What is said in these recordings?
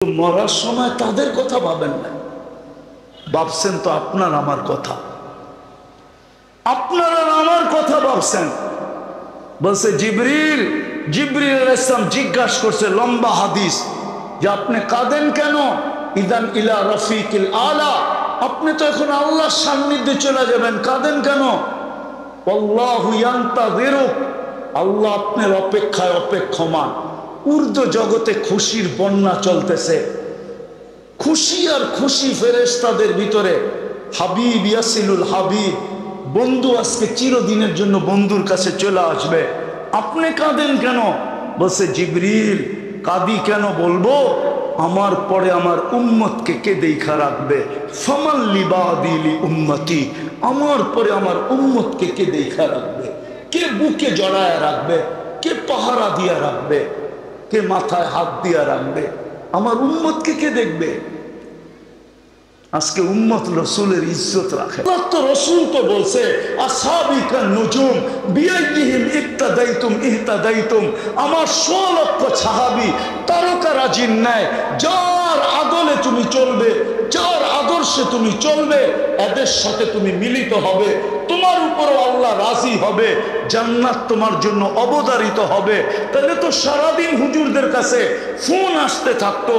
মরার সময় তাদের কথা ভাবেন না, ভাবছেন তো আপনার আমার কথা, আপনার আর আমার কথা ভাবছেন। বলছে জিবরিল আলাইহিস সালাম জিজ্ঞাসা করছে, লম্বা হাদিস, যে আপনি কাঁদেন কেন? ইদান ইলা রফিকিল আলা, আপনি তো এখন আল্লাহর সান্নিধ্যে চলে যাবেন, কাঁদেন কেন? আল্লাহু ইয়ান্তাযিরুক, আল্লাহ আপনার অপেক্ষায় অপেক্ষমান। উর্দু জগতে খুশির বন্যা চলতেছে, খুশি আর খুশি ফেরেশতাদের ভিতরে। হাবিব ইয়াসিলুল হাবিব, বন্ধু আজকে চিরদিনের জন্য বন্ধুর কাছে চলে আসবে। আপনি কাঁদেন কেন? বলছে জিবরিল, কাঁদি কেন বলবো, আমার পরে আমার উম্মতকে কে দেখা রাখবে? ফামান লিবাদিলি উম্মতি, আমার পরে আমার উম্মতকে কে দেখা রাখবে? কে বুকে জড়ায় রাখবে? কে পাহারা দিয়া রাখবে? কে মাথায় হাত দিয়া রাখবে? আমার উম্মতকে কে দেখবে? আজকে উম্মত রসুলের ইজ্জত রাখে। রসুল তো বলছে আসহাবিকা নুজুম বিআইহিম ইক্তাদাইতুম ইহতাদাইতুম, আমার 100 লক্ষ সাহাবী তারকারাজির ন্যায়, যার আদলে তুমি চলবে, যার আদর্শে তুমি চলবে, এদের সাথে তুমি মিলিত হবে, তোমার উপরও আল্লাহ রাজি হবে, জান্নাত তোমার জন্য অবধারিত হবে। তাহলে তো সারাদিন হুজুরদের কাছে ফোন আসতে থাকতো,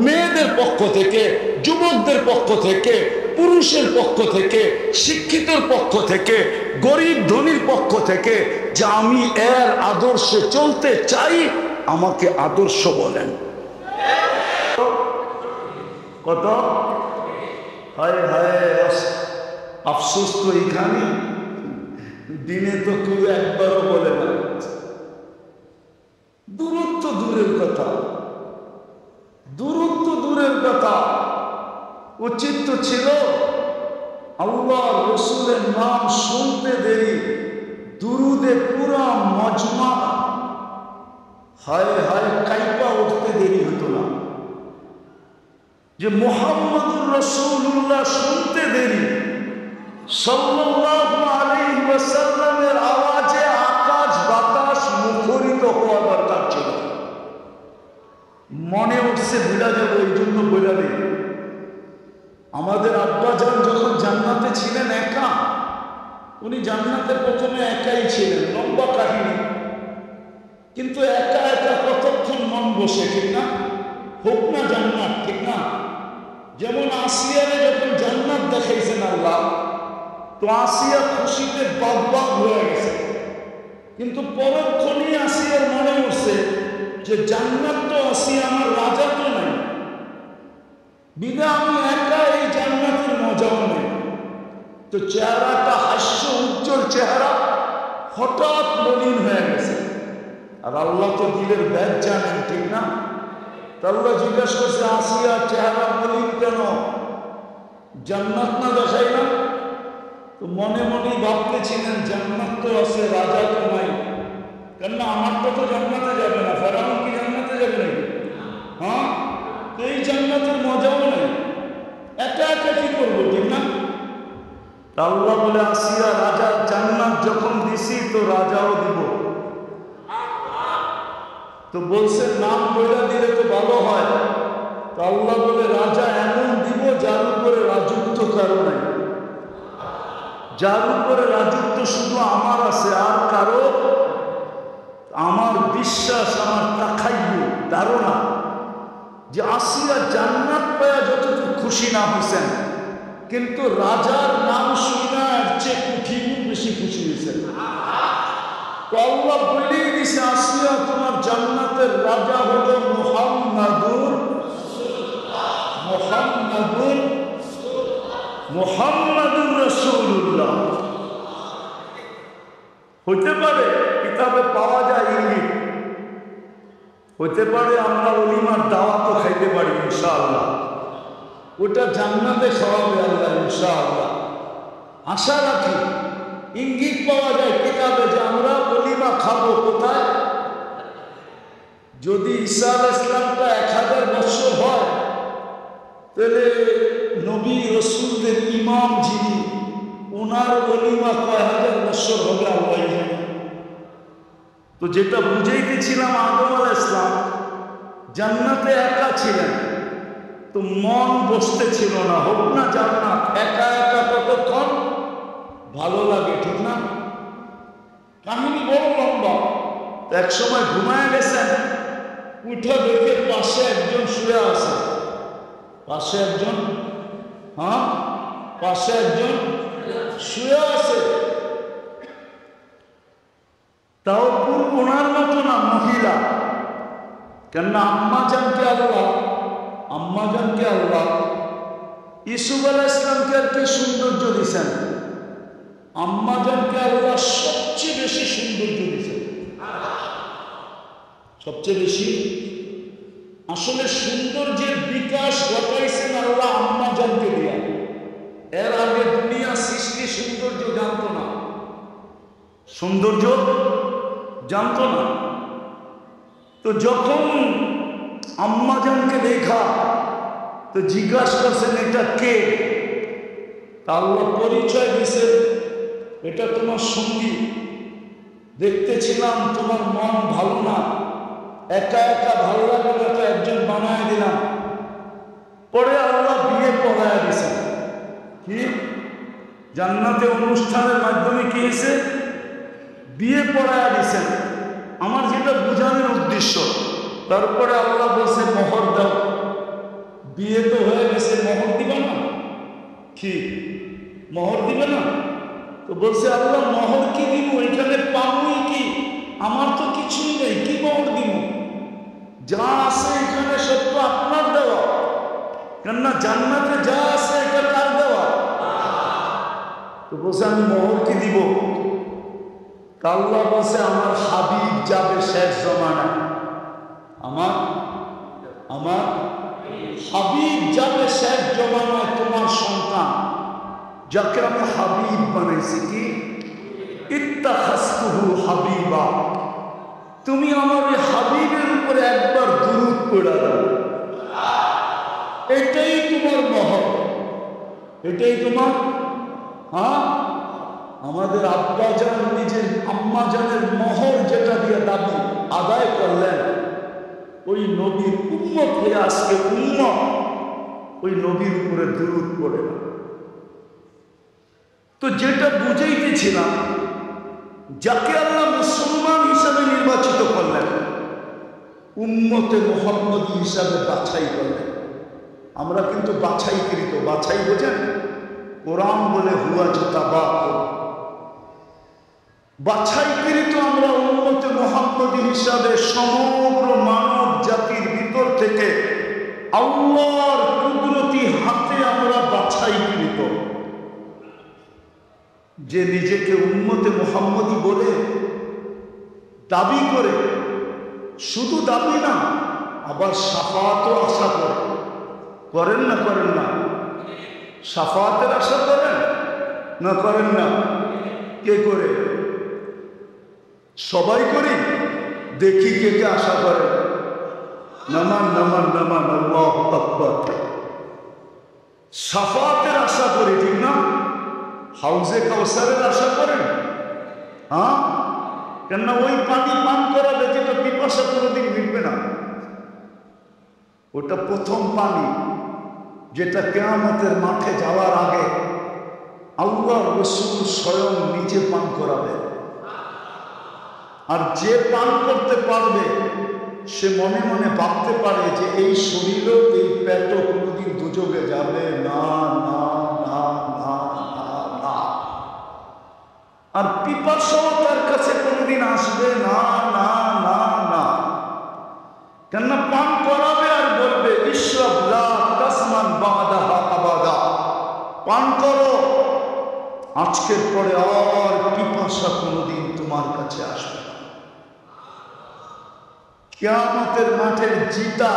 মেয়েদের পক্ষ থেকে, যুবকদের পক্ষ থেকে, পুরুষের পক্ষ থেকে, শিক্ষিতের পক্ষ থেকে, গরিব ধনীর পক্ষ থেকে, যে আমি এর আদর্শে চলতে চাই, আমাকে আদর্শ বলেন। কত হায় হায় আফসোস তো এখানে, দিনে তো কেউ একবারও বলে না। দূরত্ব দূরের কথা, দূরত্ব দূরের কথা, উচিত তো ছিল আল্লাহ রসুলের নাম শুনতে দেরি দুরুদে পুরা মজমা হায় হায় কাইপা উঠতে দেরি হতো না। যে মুহাম্মদুর রাসূলুল্লাহ শুনতে দেরি, সাল্লাল্লাহু আলাইহি ওয়াসাল্লামের আওয়াজে আকাশ বাতাস মুখরিত হওয়া দরকার ছিল। মনে উঠছে ভুলা যাবো, এই জন্য বলে দিই, আমাদের আব্বাজান যখন জান্নাতে ছিলেন একা, উনি জান্নাতে প্রথমে একাই ছিলেন, লম্বা কাহিনী, কিন্তু একা একা কতক্ষণ মন বসে, ঠিক না? হোক না জান্নাত, ঠিক না? যেমন আসিয়ারে যখন জান্নাত দেখাইছেন আল্লাহ, তো আসিয়া খুশিতে বাগ হয়ে গেছে, কিন্তু পরক্ষণই আসিয়ার মনে উঠছে যে জান্নাত তো আসিয়া, আমার রাজা তো নাই, বিদা আমি একা এই জান্নাতের মজাও নেই। তো চেহারাটা হাস্য উজ্জ্বল চেহারা হঠাৎ মলিন হয়ে গেছে। আর আল্লাহ তো দিলের ব্যাগ জানেন, ঠিক না? আল্লাহ জিজ্ঞাসা করছে, আসিয়া চেহারা মলিন কেন? জান্নাত না দেখাই না? তো মনে মনে ভাবতেছিলেন জান্নাত তো আছে, রাজা তো নাই, কেননা আমারটা তো জান্নাতে যাবে না, ফেরাউন কি জান্নাতে যাবে নাকি? হ্যাঁ, তো এই জান্নাতের মজাও নেই, একা একা কি করবো, ঠিক না? আল্লাহ বলে, আসিয়া রাজার জান্নাত যখন দিছি তো রাজাও দিব। তো বলছে নাম বইলা দিলে তো ভালো হয়। তো আল্লাহ বলে, রাজা এমন দিব যার উপরে রাজত্ব কারো নাই, যার উপরে রাজত্ব শুধু আমার আছে, আর কারো। আমার বিশ্বাস, আমার তাকাইব ধারণা যে আসিয়া জান্নাত পায়া যতটুকু খুশি না হয়েছেন, কিন্তু রাজার নাম শুনে এর চেয়ে কোটি গুণ বেশি খুশি হয়েছেন। তো আল্লাহ বলেই দিছে, আসিয়া তোমার জান্নাতের রাজা হলো মুহাম্মাদুর রাসূলুল্লাহ। হইতে পারে কিতাবে পাওয়া যায় ইঙ্গিত, হইতে পারে আমরা ওলিমার দাওয়াতও খাইতে পারি ইনশাআল্লাহ, ওটা জান্নাতে খাওয়াবে আল্লাহ ইনশাআল্লাহ, আশা রাখি। ইঙ্গিত পাওয়া যায় কিতাবে যে আমরা ওলিমা খাবো কোথায়? যদি ঈসা আলাইহিস সালামটা 1000 বছর হয়, তাহলে নবী রসুলদের ইমাম যিনি, ওনার ওলিমা কয় হাজার বছর হবে আল্লাহ জানে। তো যেটা বুঝাইতেছিলাম, আদম আলাইহিস সালাম জান্নাতে একা ছিলেন, তো মন বসতেছিল না। হোক না জান্নাত, একা একা কতক্ষণ ভালো লাগে, ঠিক না? কাহিনী বড় লম্বা। এক সময় ঘুমায় গেছেন, উঠে দেখে পাশে একজন শুয়ে আছে। পাশে একজন শুয়ে আছে। তাও ওনার মতো না, মহিলা। কেননা আম্মাজানকে আল্লাহ ইসুফ আলাইহিস সালামকে আর কি সৌন্দর্য দিয়েছেন, আম্মাজানকে আল্লাহ সবচেয়ে বেশি সৌন্দর্য দিয়েছেন। সবচেয়ে বেশি আসলে সৌন্দর্যের বিকাশ ঘটাইছেন আল্লাহ আম্মাজানকে দিয়া। এর আগে দুনিয়া সৃষ্টি সৌন্দর্য জানতো না, তো যখন আম্মাজানকে দেখা তো জিজ্ঞাসা করছেন এটা কে? তা আল্লাহ পরিচয় দিয়েছেন, এটা তোমার সঙ্গী। দেখতেছিলাম তোমার মন ভালো না, একা একা ভালো লাগে না, তো একজন বানায় দিলাম। পরে আল্লাহ বিয়ে পড়ায় দিয়েছেন। কি জান্নাতে অনুষ্ঠানের মাধ্যমে কি হয়েছে? বিয়ে পড়ায় দিয়েছেন। আমার যেটা বোঝানোর উদ্দেশ্য, তারপরে আল্লাহ বলছে মোহর দাও। বিয়ে তো হয়ে গেছে, মোহর দিবে না? কি মোহর দিবে না? তো বলছে আল্লাহ মোহর কি দিব, এখানে পাবই কি? আমার তো কিছুই নেই, কি মোহর দিব? যা আছে এখানে সব তো আপনার দেওয়া। কেননা জান্নাতে যা আছে এটা কার দেওয়া? তো বলছে আমি মোহর কি দিব? আল্লাহ বলছে আমার হাবিব যাবে শেষ জমানায়, আমার হাবিব যাবে শেষ জমানায়, তোমার সন্তান যাকে আমি হাবিব বানাইছি। কি ইত্তাখাযতুহু হাবিবা, তুমি আমার এই হাবিবের উপরে একবার দুরূদ পড়া দাও। এটাই তোমার মোহর, এটাই তোমার। আমাদের আব্বাজান নিজের আম্মাজানের মোহর যেটা দিয়ে দাবি আদায় করলেন, ওই নবীর উম্মত হয়ে আজকে উম্মত ওই নবীর উপরে দুরূদ পড়ে না। তো যেটা বুঝাইতেছিলাম, যাকে আল্লাহ মুসলমান হিসাবে নির্বাচিত করলেন, উম্মতে মুহাম্মদী হিসাবে বাছাই করলেন। আমরা কিন্তু বাছাইকৃত, বাছাই বোঝেন? কোরআন বলে হুয়া মুজতাবাকুম, বাছাইকৃত আমরা উম্মতে মুহাম্মদী হিসাবে সমগ্র মানব জাতির ভিতর থেকে আল্লাহর কুদরতি হাতে আমরা বাছাইকৃত। যে নিজেকে উম্মতে মুহাম্মদী বলে দাবি করে, শুধু দাবি না, আবার শাফাআতও আশা করে। করেন না করেন না? শাফাআতের আশা করেন না করেন না? কে করে? সবাই করি। দেখি কে কে আশা করে। নামান নামান নামান, আল্লাহু আকবার। শাফাআতের আশা করি, ঠিক না? হাউজে কাউসারের আশা করেন? কেননা ওই পানি পান করাবে যেটা পিপাসা কোনোদিন মিটবে না। ওটা প্রথম পানি, যেটা কিয়ামতের মাঠে যাওয়ার আগে আল্লাহর রাসূল স্বয়ং নিজে পান করাবে। আর যে পান করতে পারবে সে মনে মনে ভাবতে পারে যে এই শরীরও এই পেটও কোনোদিন দুযোগে যাবে না, না, না, না, না, না। আর পিপাসাও তার কাছে কোনোদিন আসবে না, না, না, না। কেননা পান করাবে আর বলবে ইশরাব লা তাসমান বাদাহা আবাদা, পান করো, আজকের পরে আর পিপাসা কোনোদিন তোমার কাছে আসবে না। কিয়ামতের মাঠের জিতা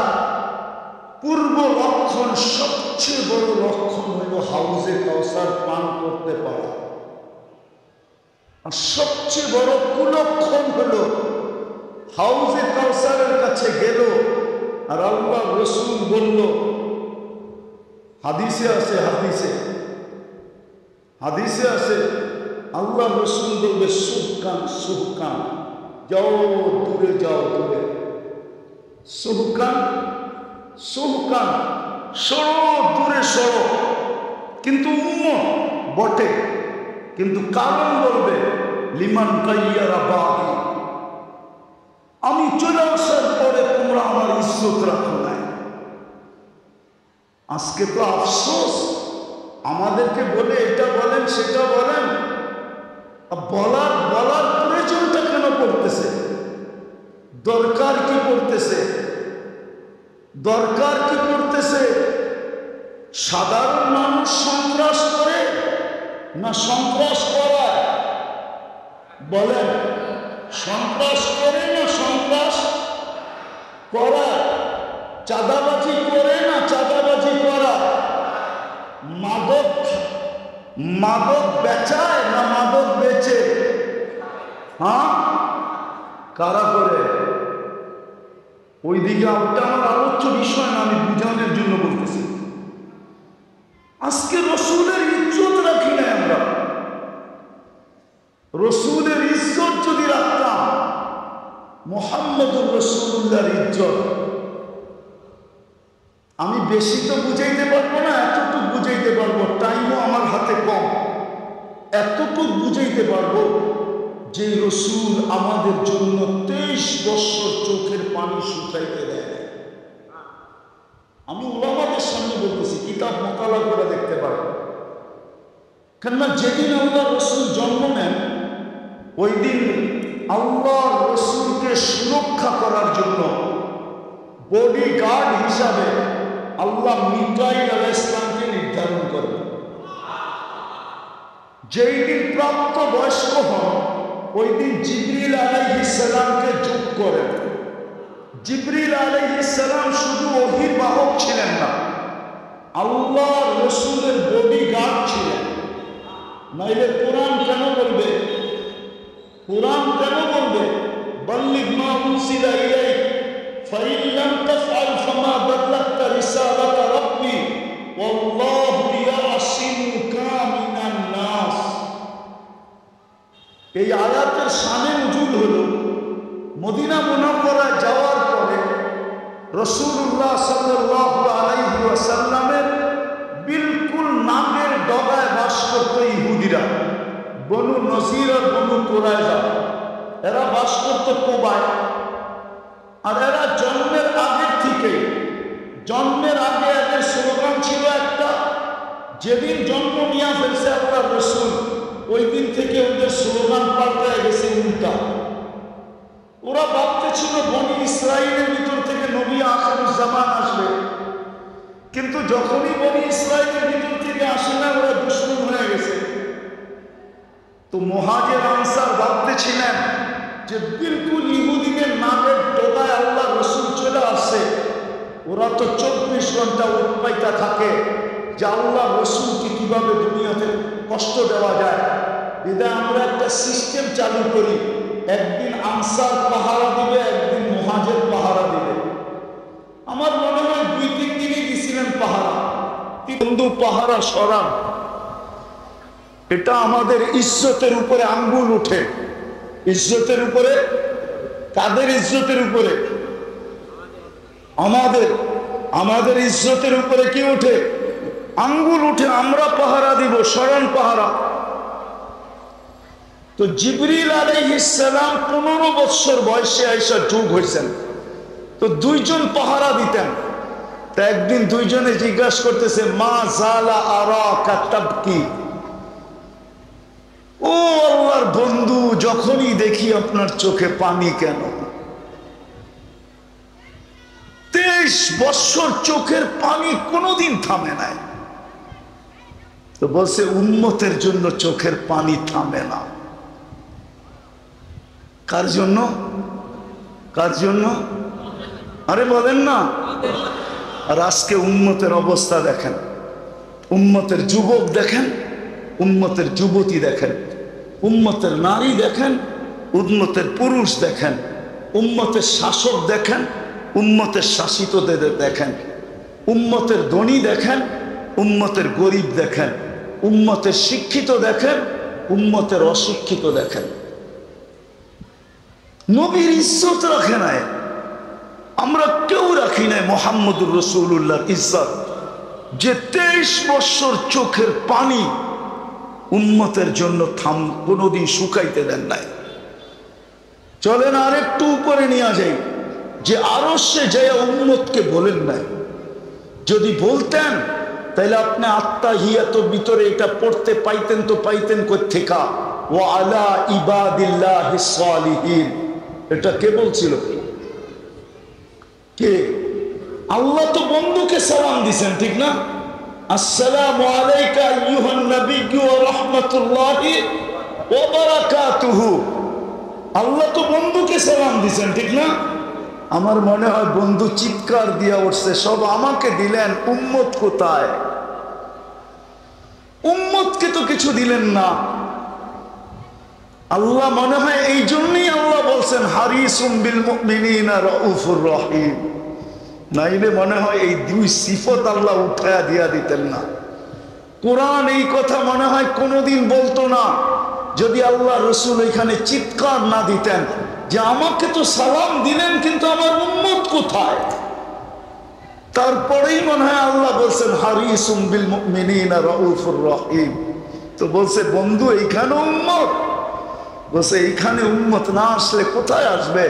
পূর্ব লক্ষণ, সবচেয়ে বড় লক্ষণ হইল হাউজে কাউসার পান করতে পারা। আর সবচেয়ে বড় কুলক্ষণ হল হাউজে কাউসারের কাছে গেল আর আল্লাহ রাসূল বলল, হাদিসে আছে, হাদিসে আছে, আল্লাহ রাসূল বলবে সুহকান সুহকান, যাও দূরে, যাও দূরে। সুহকান সুহকান, সরো, দূরে সরো। কিন্তু উম্মত বটে, কিন্তু কারণ বলবে লিমান কাইয়ারা বাদি, আমি চলে আসার পরে তোমরা আমার ইজ্জত রাখো নাই। আজকে তো আফসোস, আমাদেরকে বলে এটা বলেন সেটা বলেন, বলার প্রয়োজনটা কেন পড়তেছে? দরকার কি পড়তেছে? দরকার কি পড়তেছে? সাধারণ মানুষ সন্ত্রাস করে না সন্ত্রাস করায়? বলেন, সন্ত্রাস করে না সন্ত্রাস করায়? চাঁদাবাজি করে না চাঁদাবাজি করা? মাদক বেচায় না মাদক বেচে? হ্যাঁ, কারা করে? ওইদিকে ওটা আমার আলোচ্য বিষয় না, আমি বুঝানোর জন্য বলতেছি। আজকে রসুলের ইজ্জত রাখি না আমরা। রসুলের ইজ্জত যদি রাখতাম, মুহাম্মদুর রাসূলুল্লাহর ইজ্জত, আমি বেশি তো বুঝাইতে পারবো না, এতটুকু বুঝাইতে পারবো, টাইমও আমার হাতে কম। এতটুকু বুঝাইতে পারবো যে রসুল আমাদের জন্য 23 বছর চোখের পানি শুকাইতে দেয়। আমি উলামাদের সামনে বলতেছি, কিতাব মোতালা করে দেখতে পারবো। কেননা যেদিন আল্লাহ রসুল জন্ম নেন, ওই দিন আল্লাহ রসুলকে সুরক্ষা করার জন্য বডি গার্ড হিসাবে আল্লাহ মিকাইল আলাইহিস সালামকে নির্ধারণ করেন। যেই দিন প্রাপ্ত বয়স্ক হন, ওই দিন জিবরিল আলাইহিস সালামকে যোগ করেন। জিবরিল আলাইহিস সালাম শুধু ওহীর বাহক ছিলেন না, আল্লাহ রসুলের বডি গার্ড ছিলেন। নাইলে কোরআন কেন বলবে? কোরআন কেন বলবে বাল্লিগ মা উনসিলা ইলাইক ফাইন লাম তাফআল ফামা বাল্লাগতা রিসালাতা রাব্বি ওয়াল্লাহু ইয়াসিমুকা মিনান নাস। এই আয়াতের শানে নজুল হলো মদিনা মুনাওয়ারা যাওয়ার পরে রাসূলুল্লাহ সাল্লাল্লাহু আলাইহি ওয়াসাল্লামের বিলকুল নামের ডগায় বাস করত ইহুদিরা, বনু নজির আর বনু কুরাইজা। এরা বাস করত কুবায়। আর এরা জন্মের আগে এদের স্লোগান ছিল একটা, যেদিন জন্ম নিয়ে ফেলছে আল্লাহ রসুল, ওই দিন থেকে ওদের স্লোগান পাল্টায় গেছে উল্টা। ওরা ভাবতে ছিল বনি ইসরাইলের ভিতর থেকে নবী আখিরুজ্জামান আসবে, কিন্তু যখনই বনি ইসরাইলের ভিতর থেকে আসে না, ওরা দুশমন হয়ে গেছে। তো মুহাজির আনসার ভাবতেছিলেন যে বিলকুল ইহুদিদের নামের ডগায় আল্লাহ রসুল চলে আসছে। ওরা তো 24 ঘন্টা উৎপাইতা থাকে যে আল্লাহ রসুলকে কিভাবে দুনিয়াতে কষ্ট দেওয়া যায়। বিধায় আমরা একটা সিস্টেম চালু করি, একদিন আনসার পাহারা দিবে, একদিন মুহাজির পাহারা দিবে। আমার মনে হয় 2-3 দিনই দিছিলেন পাহারা। বন্ধু পাহারা সরান, এটা আমাদের ইজ্জতের উপরে আঙ্গুল উঠে। ইজ্জতের উপরে, কাদের ইজ্জতের উপরে? আমাদের ইজ্জতের উপরে কি উঠে? আঙ্গুল উঠে। আমরা পাহারা দিব, সরান পাহারা। তো জিবরিল আলাইহিস সালাম 15 বছর বয়সে আইসা যুগ হয়েছেন। তো 2 জন পাহারা দিতেন। তা একদিন 2 জনে জিজ্ঞাসা করতেছে, মা জালা আরাকা তাবকি, ও আল্লাহর বন্ধু, যখনই দেখি আপনার চোখে পানি কেন? 23 বছর চোখের পানি কোনোদিন থামে নাই। তো বলছে উম্মতের জন্য চোখের পানি থামে না। কার জন্য? কার জন্য? আরে বলেন না। আর আজকে উম্মতের অবস্থা দেখেন, উম্মতের যুবক দেখেন, উম্মতের যুবতী দেখেন, উম্মতের নারী দেখেন, উম্মতের পুরুষ দেখেন, উম্মতের শাসক দেখেন, উম্মতের শাসিতদের দেখেন, উম্মতের ধনী দেখেন, উম্মতের গরিব দেখেন, উম্মতের শিক্ষিত দেখেন, উম্মতের অশিক্ষিত দেখেন। নবীর ইজ্জত রাখে নাই, আমরা কেউ রাখি নাই মুহাম্মদুর রাসূলুল্লাহর ইজ্জত। যে 23 বছর চোখের পানি উম্মতের জন্য কোনোদিন শুকাইতে দেন নাই। চলেন আরেকটু উপরে নিয়ে যাই, যে আরশে যায় উম্মতকে বলেন নাই। যদি বলতেন তাহলে আপনি আত্মাহিয়াতের ভিতরে এটা পড়তে পাইতেন, তো পাইতেন কোত্থেকা? ওয়া আলা ইবাদিল্লাহিস সালিহিন। এটা কে বলছিল? কে? আল্লাহ তো বন্ধুকে সালাম দিছেন, ঠিক না? আসসালামু আলাইকা আইয়ুহান নাবিয়্যু ওয়া রাহমাতুল্লাহি ওয়া বারাকাতুহু। আল্লাহ তো বন্ধুকে সালাম দিছেন, ঠিক না? আমার মনে হয় বন্ধু চিৎকার দিয়া উঠছে, সব আমাকে দিলেন, উম্মত কোথায়? উম্মতকে তো কিছু দিলেন না। আল্লাহ মনে হয় এই জন্যই আল্লাহ বলছেন হারিসুম বিল মুমিনিনা রাউফুর রহিম। নাইলে মনে হয় এই দুই সিফত আল্লাহ উঠায়া দিয়া দিতেন না। কোরআন এই কথা মনে হয় কোনোদিন বলতো না যদি আল্লাহ রসুল এখানে চিৎকার না দিতেন যে আমাকে তো সালাম দিলেন, কিন্তু আমার উম্মত কোথায়? তারপরেই মনে হয় আল্লাহ বলছেন হারিসুম বিল মুমিনিনা রাউফুর রহিম। তো বলছে বন্ধু এইখানে উম্মত, বলছে এইখানে উম্মত না আসলে কোথায় আসবে?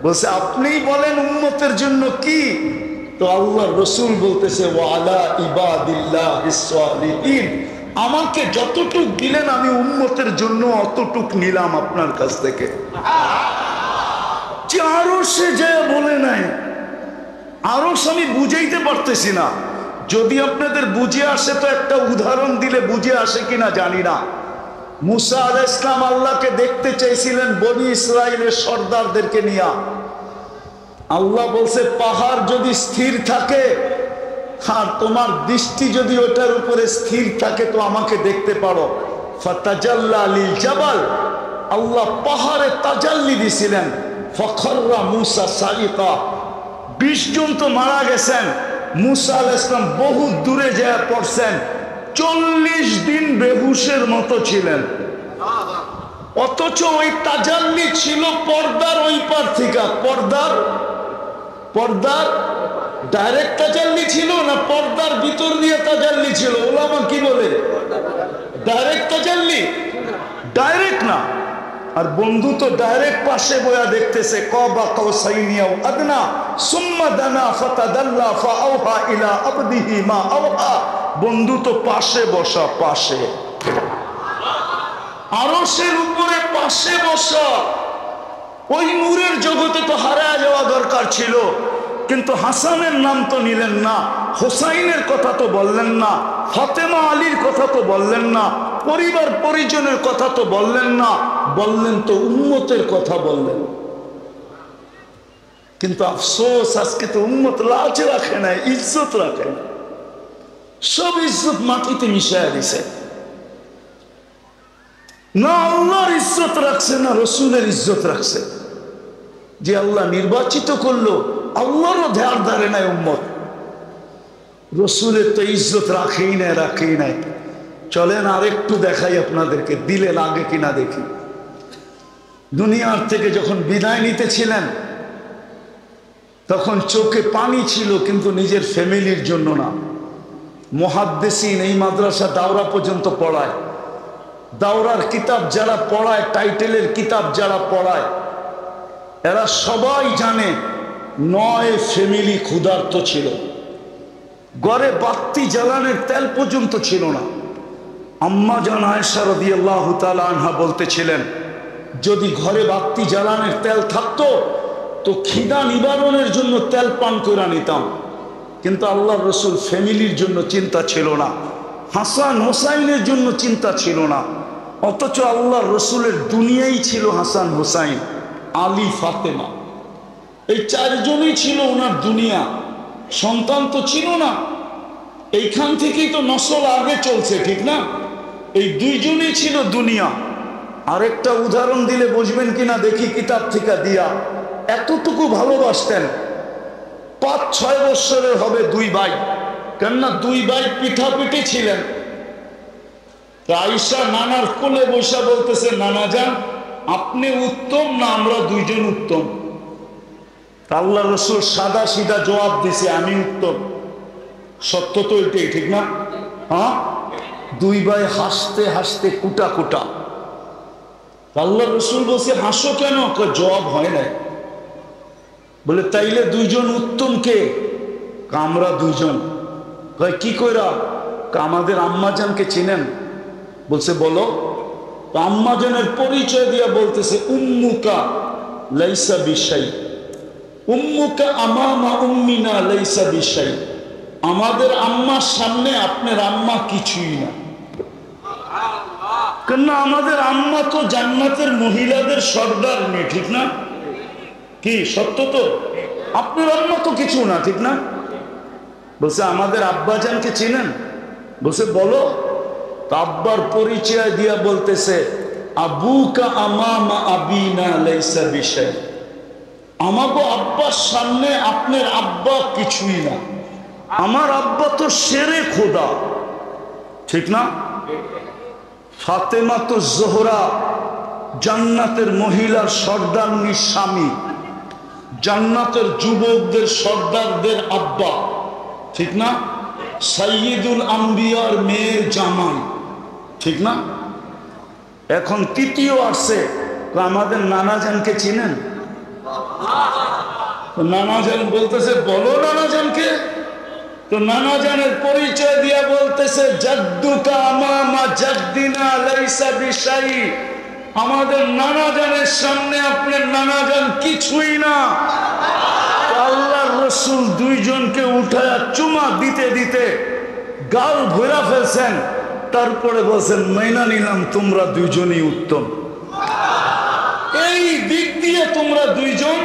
বলছে আপনিই বলেন উম্মতের জন্য কি? তো আল্লাহ রসুল বলতেছে ওয়ালা ইবাদিল্লাহিস সালিহিন, আমাকে যতটুক দিলেন আমি উম্মতের জন্য অতটুক নিলাম আপনার কাছ থেকে। যে আরশে যায় বলে নাই, আরশ আমি বুঝাইতে পারতেছি না। যদি আপনাদের বুঝে আসে তো একটা উদাহরণ দিলে বুঝে আসে কিনা জানি না। মুসা আলাইহিস সালাম আল্লাহকে দেখতে চাইছিলেন বনি ইসরাইলের সর্দারদেরকে নিয়ে। আল্লাহ বলছে পাহাড় যদি স্থির থাকে আর তোমার দৃষ্টি যদি ওটার উপরে স্থির থাকে তো আমাকে দেখতে পারো। ফাতাজাল্লা লিল জাবাল, আল্লাহ পাহাড়ে তাজাল্লি দিছিলেন। ফখররা মুসা সাইকা, 20 জন তো মারা গেছেন। মুসা আলাইহিস সালাম বহু দূরে যায় পড়ছেন, 40 দিন বেহুশের মতো ছিলেন। অথচ ওই তাজাল্লি ছিল পর্দার ওই পার থেকে। পর্দার ডাইরেক্ট তাজাল্লি ছিল না পর্দার ভিতর দিয়ে তাজাল্লি ছিল? ওলামা কি বলে? ডাইরেক্ট তাজাল্লি, ডাইরেক্ট না। আর বন্ধু তো ডাইরেক্ট পাশে বয়া দেখতেছে, কবা কাউসাইনি আও আদনা সুম্মা দানা ফাতাদাল্লা ফাআওহা ইলা আবদিহি মা আওহা। বন্ধু তো পাশে বসা, পাশে আরশের উপরে পাশে বসা। ওই নূরের জগতে তো হারায় যাওয়া দরকার ছিল, কিন্তু হাসানের নাম তো নিলেন না, হোসাইনের কথা তো বললেন না, ফাতেমা আলীর কথা তো বললেন না, পরিবার পরিজনের কথা তো বললেন না, বললেন তো উম্মতের কথা বললেন। কিন্তু আফসোস আজকে তো উম্মত লাজ রাখে না, ইজ্জত রাখে না, সব ইজ্জত মাটিতে মিশাইয়া দিছে। না আল্লাহর ইজ্জত রাখছে না রসুলের ইজ্জত রাখছে। যে আল্লাহ নির্বাচিত করলো আল্লাহরও ধ্যার ধারে নাই উম্মত, রসুলের তো ইজ্জত রাখেই নাই। চলেন আরেকটু দেখাই আপনাদেরকে, দিলে লাগে কিনা দেখি। দুনিয়ার থেকে যখন বিদায় নিতেছিলেন তখন চোখে পানি ছিল, কিন্তু নিজের ফ্যামিলির জন্য না। মুহাদ্দিসিন এই মাদ্রাসা দাওরা পর্যন্ত পড়ায়, দাওরার কিতাব যারা পড়ায়, টাইটেলের কিতাব যারা পড়ায়, এরা সবাই জানে 9 ফ্যামিলি ক্ষুধার্ত ছিল। ঘরে বাতি জ্বালানোর তেল পর্যন্ত ছিল না। আম্মা জান আয়েশা রাদিয়াল্লাহু তাআলা আনহা বলতেছিলেন, যদি ঘরে বাতি জ্বালানোর তেল থাকতো তো খিদা নিবারণের জন্য তেল পান করে নিতাম। কিন্তু আল্লাহর রসুল ফ্যামিলির জন্য চিন্তা ছিল না, হাসান হোসাইনের জন্য চিন্তা ছিল না। অথচ আল্লাহর রসুলের দুনিয়াই ছিল হাসান হোসাইন, আলী, ফাতেমা, এই 4 জনই ছিল ওনার দুনিয়া। সন্তান তো ছিল না, এইখান থেকেই তো নসল আগে চলছে, ঠিক না? এই 2 জনই ছিল দুনিয়া। আরেকটা উদাহরণ দিলে বুঝবেন কিনা দেখি কিতাব থেকে দিয়া। এতটুকু ভালোবাসতেন, 5-6 বছরের হবে 2 ভাই, কেননা 2 ভাই পিঠাপিঠি ছিলেন। আয়েশা নানার কোলে বসে বলতেছে, নানা যান আপনি উত্তম না আমরা 2 জন উত্তম? আল্লাহ রসুল সাদা সিধা জবাব দিছে, আমি উত্তম। সত্য তো এটাই, ঠিক না? হ্যাঁ, দুই ভাই হাসতে হাসতে কুটা কুটা। আল্লাহ রসুল বলছে হাসো কেন? জবাব হয় নাই। বলে তাইলে দুইজন উত্তম কে? আমরা দুইজন। কয় কি কইরা? আমাদের আম্মাজানকে চিনেন? বলছে বলো। আম্মাজানের পরিচয় দিয়া বলতেছে উম্মুকা লাইসা বিশাই, উম্মুকা আমামা উম্মিনা লাইসা বিশাই। আমাদের আম্মার সামনে আপনার আম্মা কিছুই না। কেন? আমাদের আম্মা তো জান্নাতের মহিলাদের সর্দার নেই, ঠিক না? কি সত্য তো? আপনার আম্মা তো কিছু না, ঠিক না? বলছে আমাদের আব্বাজানকে চিনেন? বলছে বলো। তো আব্বার পরিচয় দিয়া বলতেছে আবুকা আমামা আবিনা লাইসা বিশাই। আমাগো আব্বার সামনে আপনার আব্বা কিছুই না। আমার আব্বা তো শেরে খোদা, ঠিক না? ফাতেমা তো জোহরা জান্নাতের মহিলার সর্দারনির স্বামী, জান্নাতের যুবকদের সর্দারদের আব্বা, ঠিক না? সাইয়্যিদুল আম্বিয়ার মেয়ের জামাই, ঠিক না? এখন তৃতীয় আসছে আমাদের নানাজানকে চিনেন? নানাজান বলতেছে বলো নানাজানকে। তো নানাজানের পরিচয় দিয়া বলতেছে জাদ্দুকা আমামা জাদ্দিনা লাইসা বিশাই। আমাদের নানাজানের সামনে আপনার নানাজান কিছুই না। আল্লাহর রসুল দুইজনকে উঠায়া চুমা দিতে দিতে গাল ভরা ফেলছেন। তারপরে বলছেন মাইনা নিলাম তোমরা দুইজনই উত্তম। এই দিক দিয়ে তোমরা দুইজন